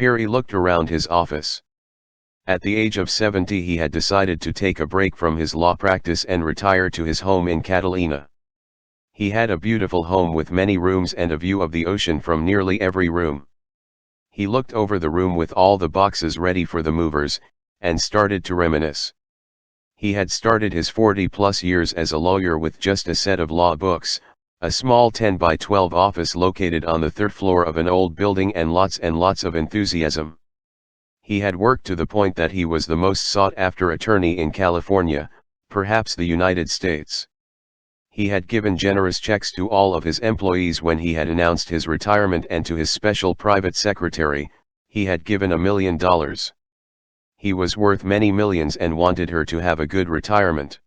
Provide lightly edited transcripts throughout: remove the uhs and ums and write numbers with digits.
Perry looked around his office. At the age of 70 he had decided to take a break from his law practice and retire to his home in Catalina. He had a beautiful home with many rooms and a view of the ocean from nearly every room. He looked over the room with all the boxes ready for the movers, and started to reminisce. He had started his 40-plus years as a lawyer with just a set of law books, a small 10 by 12 office located on the third floor of an old building, and lots of enthusiasm. He had worked to the point that he was the most sought-after attorney in California, perhaps the United States. He had given generous checks to all of his employees when he had announced his retirement, and to his special private secretary, he had given $1 million. He was worth many millions and wanted her to have a good retirement.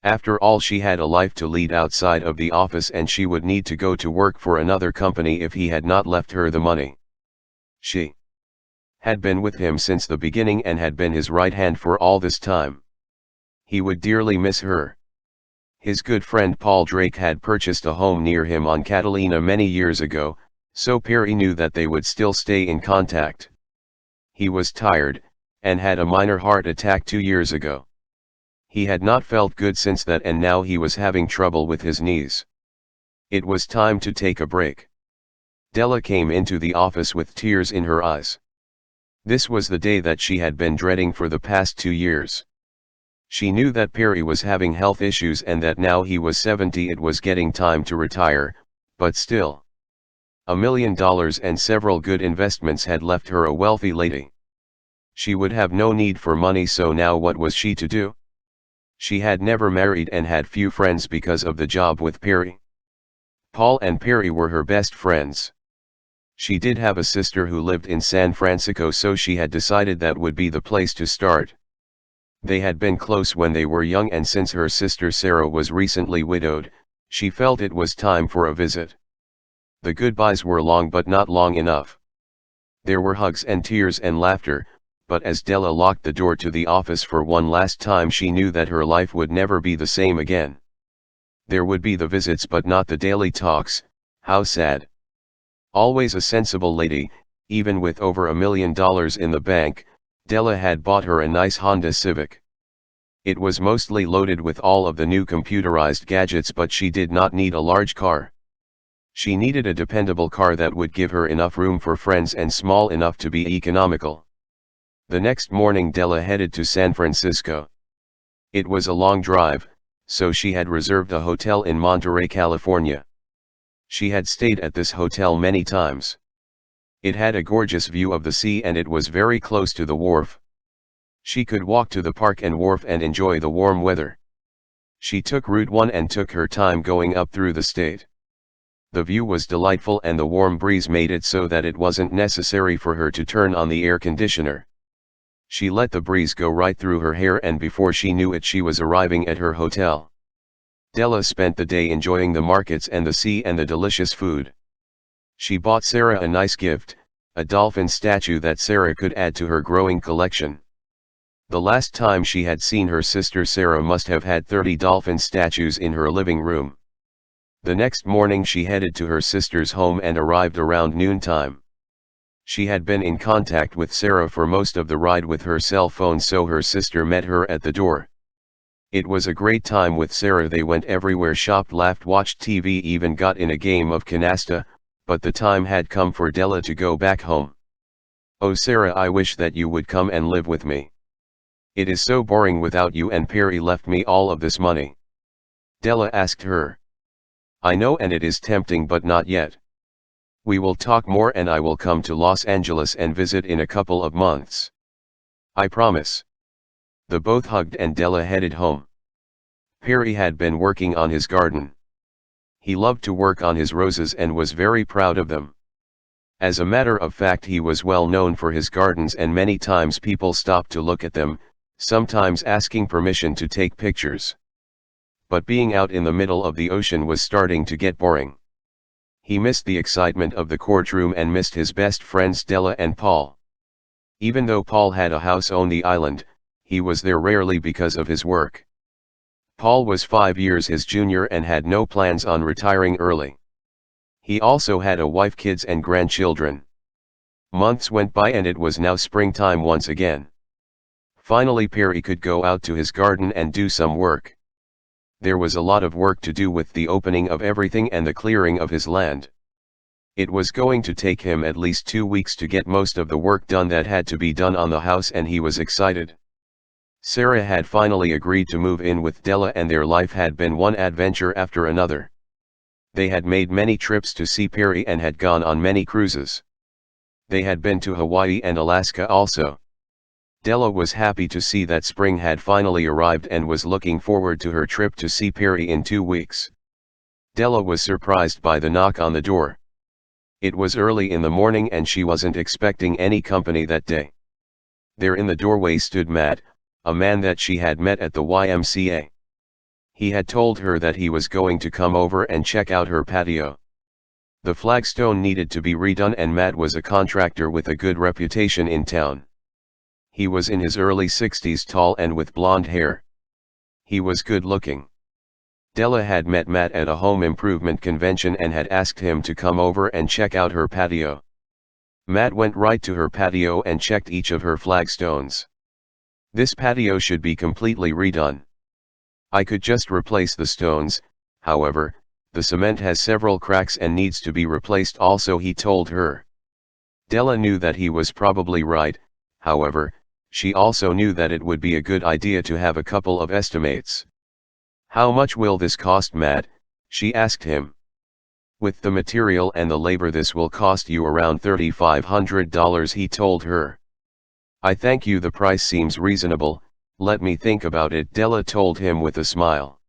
After all, she had a life to lead outside of the office, and she would need to go to work for another company if he had not left her the money. She had been with him since the beginning and had been his right hand for all this time. He would dearly miss her. His good friend Paul Drake had purchased a home near him on Catalina many years ago, so Perry knew that they would still stay in contact. He was tired, and had a minor heart attack 2 years ago. He had not felt good since that, and now he was having trouble with his knees. It was time to take a break. Della came into the office with tears in her eyes. This was the day that she had been dreading for the past 2 years. She knew that Perry was having health issues and that now he was 70 it was getting time to retire, but still. $1 million and several good investments had left her a wealthy lady. She would have no need for money, so now what was she to do? She had never married and had few friends because of the job with Perry. Paul and Perry were her best friends. She did have a sister who lived in San Francisco, so she had decided that would be the place to start. They had been close when they were young, and since her sister Sarah was recently widowed, she felt it was time for a visit. The goodbyes were long, but not long enough. There were hugs and tears and laughter, but as Della locked the door to the office for one last time, she knew that her life would never be the same again. There would be the visits, but not the daily talks. How sad. Always a sensible lady, even with over $1 million in the bank, Della had bought her a nice Honda Civic. It was mostly loaded with all of the new computerized gadgets, but she did not need a large car. She needed a dependable car that would give her enough room for friends and small enough to be economical. The next morning Della headed to San Francisco. It was a long drive, so she had reserved a hotel in Monterey, California. She had stayed at this hotel many times. It had a gorgeous view of the sea, and it was very close to the wharf. She could walk to the park and wharf and enjoy the warm weather. She took Route 1 and took her time going up through the state. The view was delightful, and the warm breeze made it so that it wasn't necessary for her to turn on the air conditioner. She let the breeze go right through her hair, and before she knew it she was arriving at her hotel. Della spent the day enjoying the markets and the sea and the delicious food. She bought Sarah a nice gift, a dolphin statue that Sarah could add to her growing collection. The last time she had seen her sister Sarah must have had 30 dolphin statues in her living room. The next morning she headed to her sister's home and arrived around noontime. She had been in contact with Sarah for most of the ride with her cell phone, so her sister met her at the door. It was a great time with Sarah. They went everywhere, shopped, laughed, watched TV, even got in a game of canasta, but the time had come for Della to go back home. "Oh Sarah, I wish that you would come and live with me. It is so boring without you, and Perry left me all of this money," Della asked her. "I know, and it is tempting, but not yet. We will talk more, and I will come to Los Angeles and visit in a couple of months. I promise." The both hugged and Della headed home. Perry had been working on his garden. He loved to work on his roses and was very proud of them. As a matter of fact, he was well known for his gardens, and many times people stopped to look at them, sometimes asking permission to take pictures. But being out in the middle of the ocean was starting to get boring. He missed the excitement of the courtroom and missed his best friends Della and Paul. Even though Paul had a house on the island, he was there rarely because of his work. Paul was 5 years his junior and had no plans on retiring early. He also had a wife, kids and grandchildren. Months went by and it was now springtime once again. Finally Perry could go out to his garden and do some work. There was a lot of work to do with the opening of everything and the clearing of his land. It was going to take him at least 2 weeks to get most of the work done that had to be done on the house, and he was excited. Sarah had finally agreed to move in with Della, and their life had been one adventure after another. They had made many trips to see Perry and had gone on many cruises. They had been to Hawaii and Alaska also. Della was happy to see that spring had finally arrived and was looking forward to her trip to see Perry in 2 weeks. Della was surprised by the knock on the door. It was early in the morning and she wasn't expecting any company that day. There in the doorway stood Matt, a man that she had met at the YMCA. He had told her that he was going to come over and check out her patio. The flagstone needed to be redone, and Matt was a contractor with a good reputation in town. He was in his early 60s, tall and with blonde hair. He was good looking. Della had met Matt at a home improvement convention and had asked him to come over and check out her patio. Matt went right to her patio and checked each of her flagstones. This patio should be completely redone. I could just replace the stones, however, the cement has several cracks and needs to be replaced also, he told her. Della knew that he was probably right, however, she also knew that it would be a good idea to have a couple of estimates. How much will this cost, Matt? She asked him. With the material and the labor this will cost you around $3,500, he told her. I thank you, the price seems reasonable, let me think about it, Della told him with a smile.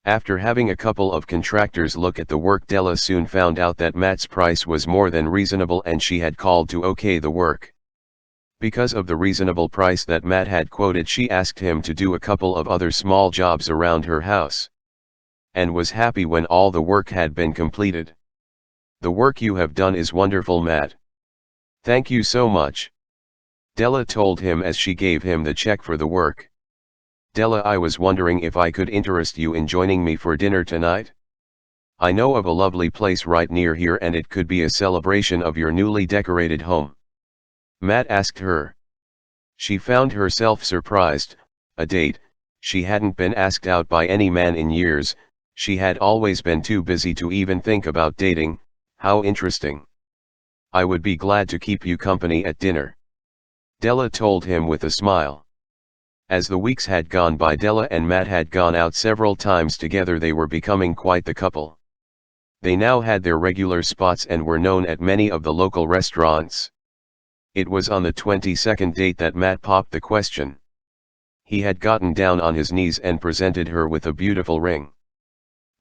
After having a couple of contractors look at the work, Della soon found out that Matt's price was more than reasonable and she had called to okay the work. Because of the reasonable price that Matt had quoted, she asked him to do a couple of other small jobs around her house. And was happy when all the work had been completed. The work you have done is wonderful, Matt. Thank you so much. Della told him as she gave him the check for the work. Della, I was wondering if I could interest you in joining me for dinner tonight. I know of a lovely place right near here and it could be a celebration of your newly decorated home. Matt asked her. She found herself surprised. A date? She hadn't been asked out by any man in years, she had always been too busy to even think about dating. How interesting. I would be glad to keep you company at dinner. Della told him with a smile. As the weeks had gone by, Della and Matt had gone out several times together. They were becoming quite the couple. They now had their regular spots and were known at many of the local restaurants. It was on the 22nd date that Matt popped the question. He had gotten down on his knees and presented her with a beautiful ring.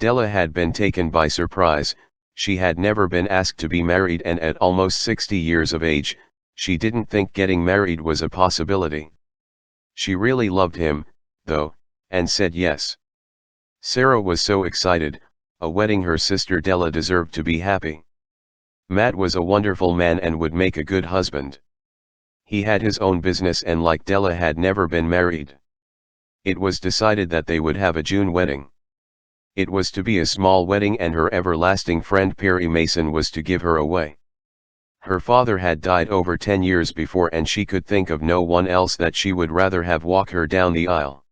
Della had been taken by surprise. She had never been asked to be married, and at almost 60 years of age, she didn't think getting married was a possibility. She really loved him, though, and said yes. Sarah was so excited. A wedding her sister Della deserved to be happy. Matt was a wonderful man and would make a good husband. He had his own business and, like Della, had never been married. It was decided that they would have a June wedding. It was to be a small wedding and her everlasting friend Perry Mason was to give her away. Her father had died over 10 years before and she could think of no one else that she would rather have walk her down the aisle.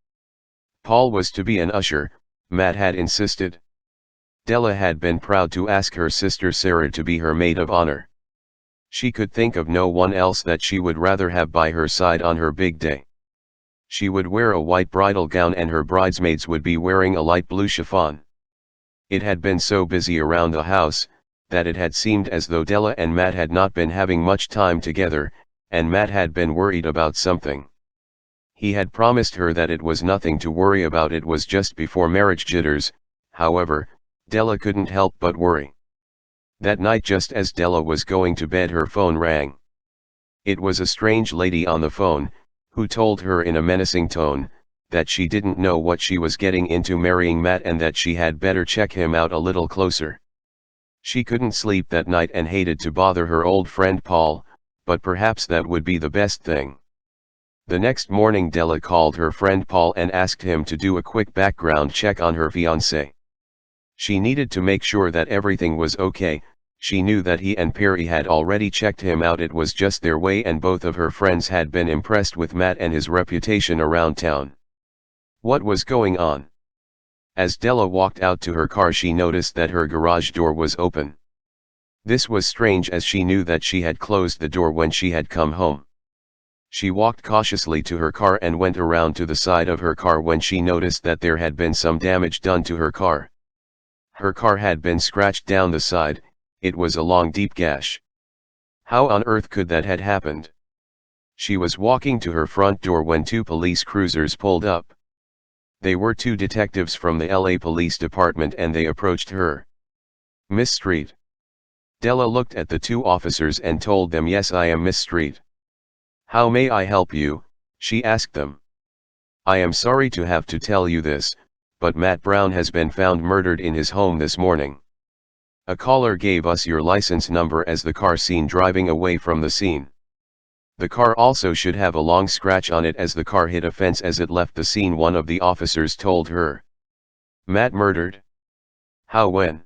Paul was to be an usher, Matt had insisted. Della had been proud to ask her sister Sarah to be her maid of honor. She could think of no one else that she would rather have by her side on her big day. She would wear a white bridal gown and her bridesmaids would be wearing a light blue chiffon. It had been so busy around the house, that it had seemed as though Della and Matt had not been having much time together, and Matt had been worried about something. He had promised her that it was nothing to worry about, it was just before marriage jitters. However, Della couldn't help but worry. That night, just as Della was going to bed, her phone rang. It was a strange lady on the phone, who told her in a menacing tone, that she didn't know what she was getting into marrying Matt and that she had better check him out a little closer. She couldn't sleep that night and hated to bother her old friend Paul, but perhaps that would be the best thing. The next morning Della called her friend Paul and asked him to do a quick background check on her fiancé. She needed to make sure that everything was okay, She knew that he and Perry had already checked him out. It was just their way, and both of her friends had been impressed with Matt and his reputation around town. What was going on? As Della walked out to her car, she noticed that her garage door was open. This was strange, as she knew that she had closed the door when she had come home. She walked cautiously to her car and went around to the side of her car when she noticed that there had been some damage done to her car. Her car had been scratched down the side. It was a long, deep gash. How on earth could that had happened? She was walking to her front door when two police cruisers pulled up. They were two detectives from the LA Police Department, and they approached her. "Miss Street." Della looked at the two officers and told them, "Yes, I am Miss Street." "How may I help you?" she asked them. "I am sorry to have to tell you this, but Matt Brown has been found murdered in his home this morning. A caller gave us your license number as the car seen driving away from the scene. The car also should have a long scratch on it as the car hit a fence as it left the scene," one of the officers told her. "Matt murdered? How, when?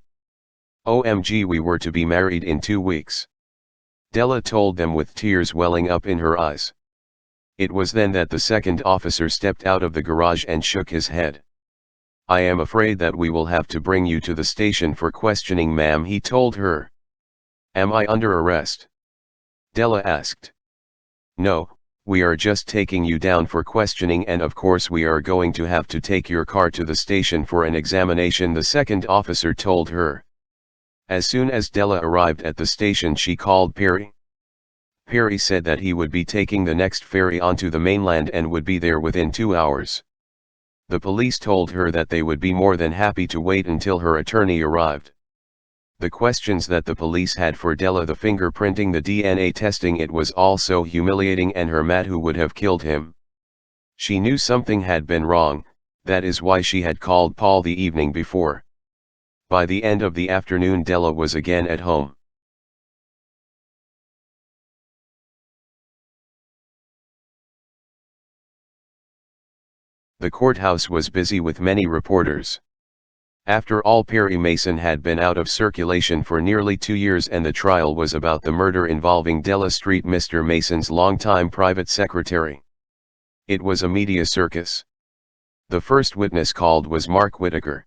OMG, we were to be married in 2 weeks." Della told them with tears welling up in her eyes. It was then that the second officer stepped out of the garage and shook his head. "I am afraid that we will have to bring you to the station for questioning, ma'am," he told her. "Am I under arrest?" Della asked. "No, we are just taking you down for questioning, and of course we are going to have to take your car to the station for an examination," the second officer told her. As soon as Della arrived at the station, she called Perry. Perry said that he would be taking the next ferry onto the mainland and would be there within 2 hours. The police told her that they would be more than happy to wait until her attorney arrived. The questions that the police had for Della, the fingerprinting, the DNA testing, it was all so humiliating, and her Matt who would have killed him. She knew something had been wrong, that is why she had called Paul the evening before. By the end of the afternoon, Della was again at home. The courthouse was busy with many reporters. After all, Perry Mason had been out of circulation for nearly 2 years, and the trial was about the murder involving Della Street, Mr. Mason's longtime private secretary. It was a media circus. The first witness called was Mark Whitaker.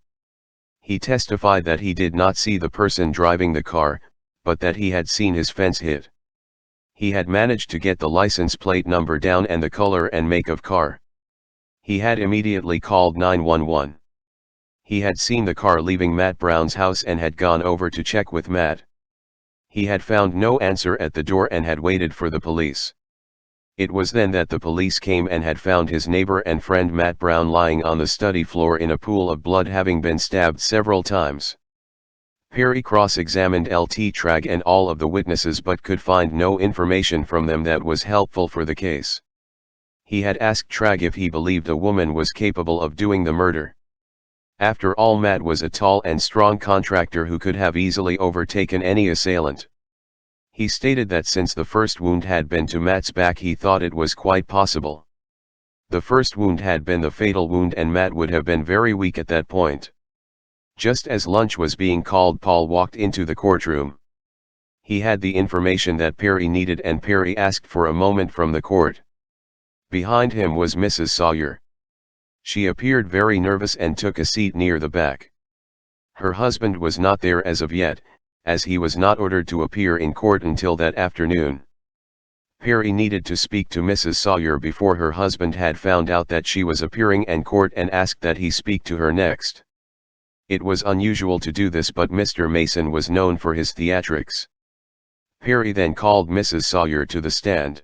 He testified that he did not see the person driving the car, but that he had seen his fence hit. He had managed to get the license plate number down and the color and make of car. He had immediately called 911. He had seen the car leaving Matt Brown's house and had gone over to check with Matt. He had found no answer at the door and had waited for the police. It was then that the police came and had found his neighbor and friend Matt Brown lying on the study floor in a pool of blood, having been stabbed several times. Perry cross-examined LT Tragg and all of the witnesses, but could find no information from them that was helpful for the case. He had asked Tragg if he believed a woman was capable of doing the murder. After all, Matt was a tall and strong contractor who could have easily overtaken any assailant. He stated that since the first wound had been to Matt's back, he thought it was quite possible. The first wound had been the fatal wound, and Matt would have been very weak at that point. Just as lunch was being called, Paul walked into the courtroom. He had the information that Perry needed, and Perry asked for a moment from the court. Behind him was Mrs. Sawyer. She appeared very nervous and took a seat near the back. Her husband was not there as of yet, as he was not ordered to appear in court until that afternoon. Perry needed to speak to Mrs. Sawyer before her husband had found out that she was appearing in court, and asked that he speak to her next. It was unusual to do this, but Mr. Mason was known for his theatrics. Perry then called Mrs. Sawyer to the stand.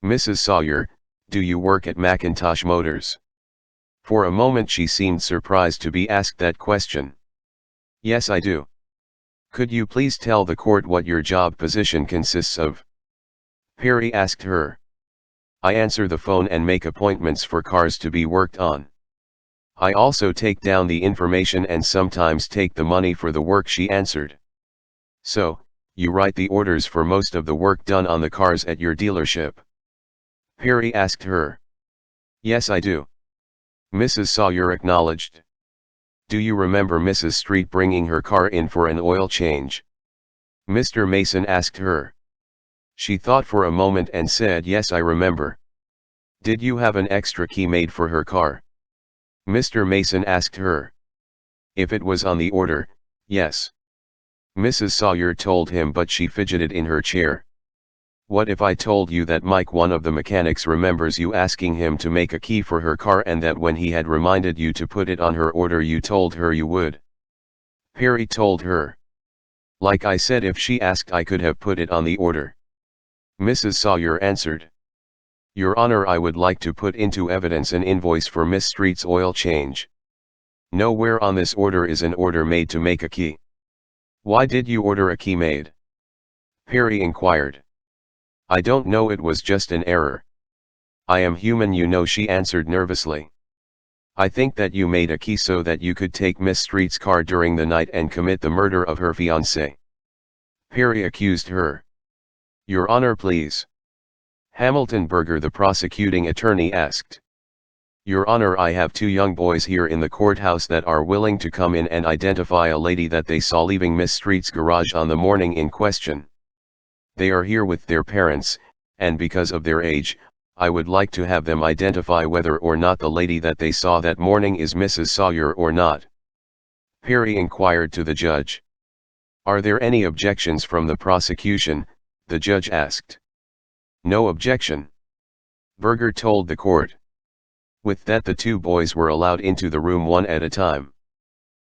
"Mrs. Sawyer, do you work at Macintosh Motors?" For a moment she seemed surprised to be asked that question. "Yes, I do." "Could you please tell the court what your job position consists of?" Perry asked her. "I answer the phone and make appointments for cars to be worked on. I also take down the information and sometimes take the money for the work," she answered. "So, you write the orders for most of the work done on the cars at your dealership?" Perry asked her. "Yes, I do." Mrs. Sawyer acknowledged. "Do you remember Mrs. Street bringing her car in for an oil change?" Mr. Mason asked her. She thought for a moment and said, "Yes, I remember." "Did you have an extra key made for her car?" Mr. Mason asked her. If it was on the order, yes. Mrs. Sawyer told him, but she fidgeted in her chair. "What if I told you that Mike, one of the mechanics, remembers you asking him to make a key for her car, and that when he had reminded you to put it on her order you told her you would?" Perry told her. "Like I said, if she asked I could have put it on the order." Mrs. Sawyer answered. "Your Honor, I would like to put into evidence an invoice for Miss Street's oil change. Nowhere on this order is an order made to make a key." "Why did you order a key made?" Perry inquired. "I don't know, it was just an error." "I am human, you know," she answered nervously. "I think that you made a key so that you could take Miss Street's car during the night and commit the murder of her fiancé." Perry accused her. "Your Honor, please." Hamilton Berger, the prosecuting attorney, asked. "Your Honor, I have 2 young boys here in the courthouse that are willing to come in and identify a lady that they saw leaving Miss Street's garage on the morning in question. They are here with their parents, and because of their age, I would like to have them identify whether or not the lady that they saw that morning is Mrs. Sawyer or not." Perry inquired to the judge. "Are there any objections from the prosecution?" the judge asked. "No objection," Berger told the court. With that, the 2 boys were allowed into the room one at a time.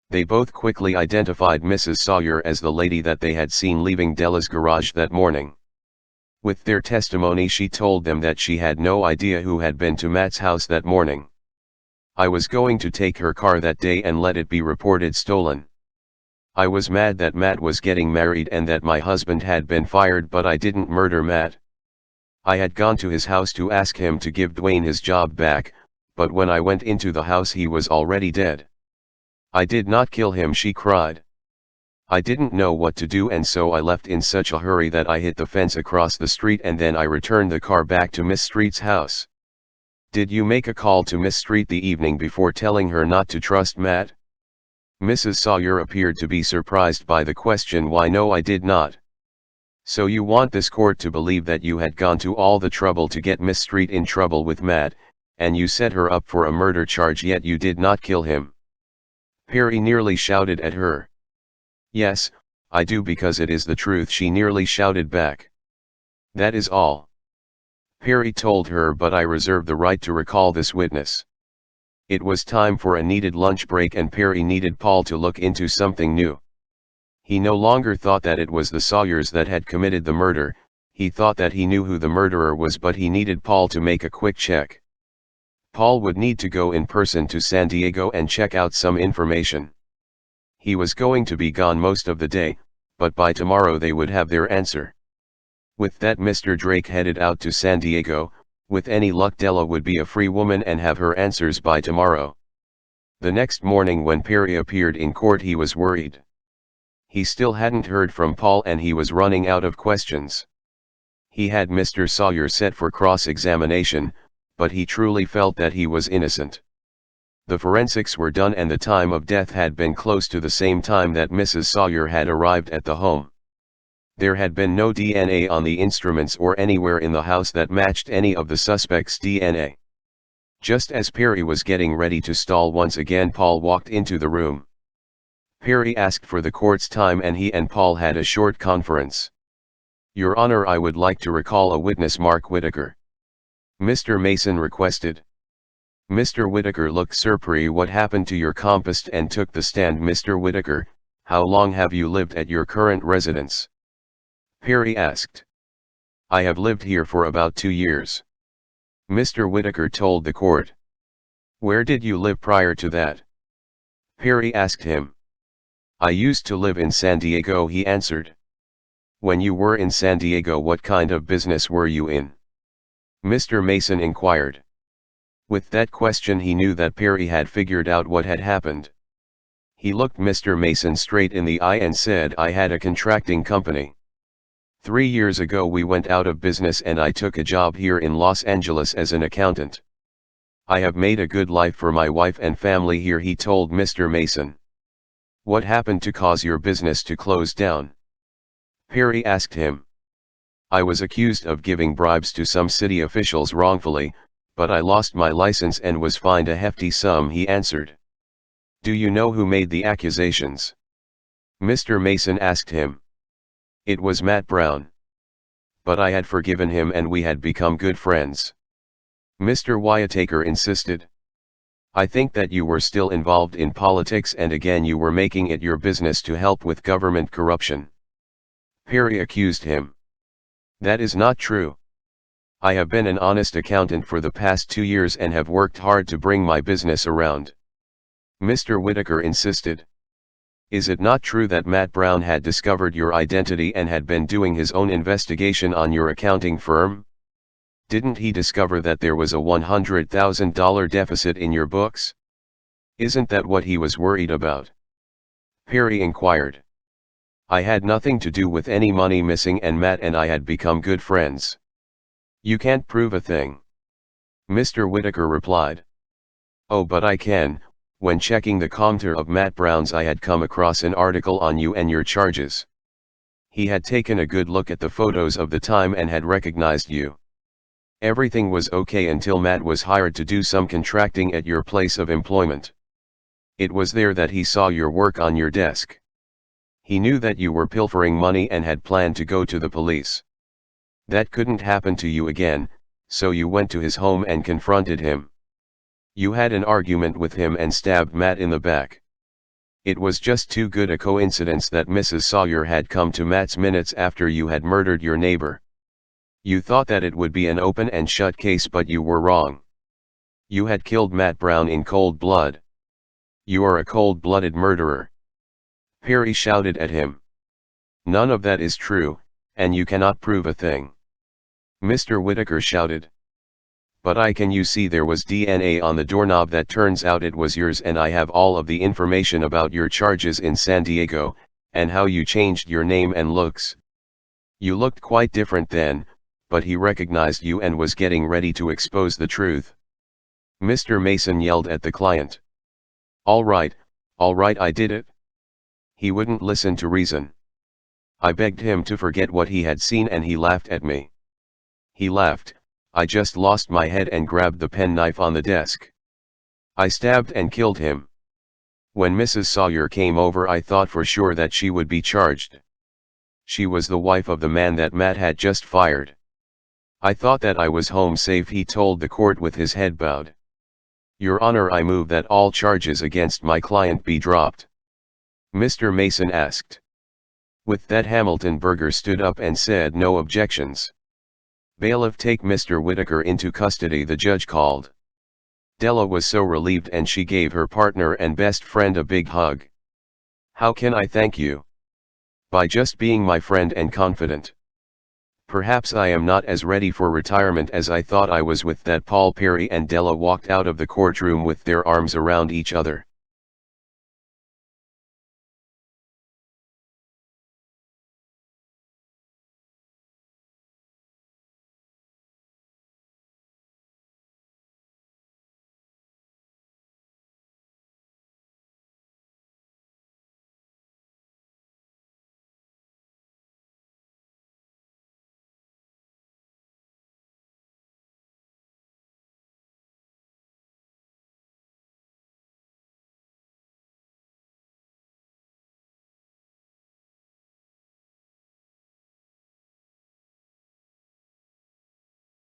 They both quickly identified Mrs. Sawyer as the lady that they had seen leaving Della's garage that morning. With their testimony, she told them that she had no idea who had been to Matt's house that morning. "I was going to take her car that day and let it be reported stolen. I was mad that Matt was getting married and that my husband had been fired, but I didn't murder Matt. I had gone to his house to ask him to give Dwayne his job back, but when I went into the house he was already dead. I did not kill him," she cried. "I didn't know what to do, and so I left in such a hurry that I hit the fence across the street, and then I returned the car back to Miss Street's house." "Did you make a call to Miss Street the evening before telling her not to trust Matt?" Mrs. Sawyer appeared to be surprised by the question. "Why, no, I did not." "So you want this court to believe that you had gone to all the trouble to get Miss Street in trouble with Matt, and you set her up for a murder charge, yet you did not kill him?" Perry nearly shouted at her. "Yes, I do, because it is the truth," she nearly shouted back. "That is all," Perry told her, "but I reserve the right to recall this witness." It was time for a needed lunch break, and Perry needed Paul to look into something new. He no longer thought that it was the Sawyers that had committed the murder. He thought that he knew who the murderer was, but he needed Paul to make a quick check. Paul would need to go in person to San Diego and check out some information. He was going to be gone most of the day, but by tomorrow they would have their answer. With that, Mr. Drake headed out to San Diego. With any luck, Della would be a free woman and have her answers by tomorrow. The next morning when Perry appeared in court, he was worried. He still hadn't heard from Paul, and he was running out of questions. He had Mr. Sawyer set for cross-examination, but he truly felt that he was innocent. The forensics were done, and the time of death had been close to the same time that Mrs. Sawyer had arrived at the home. There had been no DNA on the instruments or anywhere in the house that matched any of the suspects' DNA. Just as Perry was getting ready to stall once again, Paul walked into the room. Perry asked for the court's time, and he and Paul had a short conference. "Your Honor, I would like to recall a witness, Mark Whitaker," Mr. Mason requested. Mr. Whitaker looked surprised. "What happened to your compass?" and took the stand. "Mr. Whitaker, how long have you lived at your current residence?" Perry asked. "I have lived here for about 2 years," Mr. Whitaker told the court. "Where did you live prior to that?" Perry asked him. "I used to live in San Diego," he answered. "When you were in San Diego, what kind of business were you in?" Mr. Mason inquired. With that question, he knew that Perry had figured out what had happened. He looked Mr. Mason straight in the eye and said, "I had a contracting company. 3 years ago we went out of business and I took a job here in Los Angeles as an accountant. I have made a good life for my wife and family here," he told Mr. Mason. "What happened to cause your business to close down?" Perry asked him. I was accused of giving bribes to some city officials wrongfully, but I lost my license and was fined a hefty sum, he answered. Do you know who made the accusations? Mr. Mason asked him. It was Matt Brown. But I had forgiven him and we had become good friends. Mr. Whittaker insisted. I think that you were still involved in politics and again you were making it your business to help with government corruption. Perry accused him. That is not true. I have been an honest accountant for the past 2 years and have worked hard to bring my business around. Mr. Whittaker insisted. Is it not true that Matt Brown had discovered your identity and had been doing his own investigation on your accounting firm? Didn't he discover that there was a $100,000 deficit in your books? Isn't that what he was worried about? Perry inquired. I had nothing to do with any money missing and Matt and I had become good friends. You can't prove a thing. Mr. Whittaker replied. Oh, but I can. When checking the computer of Matt Brown's I had come across an article on you and your charges. He had taken a good look at the photos of the time and had recognized you. Everything was okay until Matt was hired to do some contracting at your place of employment. It was there that he saw your work on your desk. He knew that you were pilfering money and had planned to go to the police. That couldn't happen to you again, so you went to his home and confronted him. You had an argument with him and stabbed Matt in the back. It was just too good a coincidence that Mrs. Sawyer had come to Matt's minutes after you had murdered your neighbor. You thought that it would be an open and shut case, but you were wrong. You had killed Matt Brown in cold blood. You are a cold-blooded murderer. Perry shouted at him. None of that is true, and you cannot prove a thing. Mr. Whittaker shouted. But you see there was DNA on the doorknob that turns out it was yours, and I have all of the information about your charges in San Diego, and how you changed your name and looks. You looked quite different then, but he recognized you and was getting ready to expose the truth. Mr. Mason yelled at the client. All right, I did it. He wouldn't listen to reason. I begged him to forget what he had seen and he laughed at me. He laughed. I just lost my head and grabbed the penknife on the desk. I stabbed and killed him. When Mrs. Sawyer came over, I thought for sure that she would be charged. She was the wife of the man that Matt had just fired. I thought that I was home safe, he told the court with his head bowed. Your Honor, I move that all charges against my client be dropped. Mr. Mason asked. With that, Hamilton Berger stood up and said, no objections. Bailiff, take Mr. Whittaker into custody, the judge called. Della was so relieved and she gave her partner and best friend a big hug. How can I thank you? By just being my friend and confidant. Perhaps I am not as ready for retirement as I thought I was. With that, Paul Perry and Della walked out of the courtroom with their arms around each other.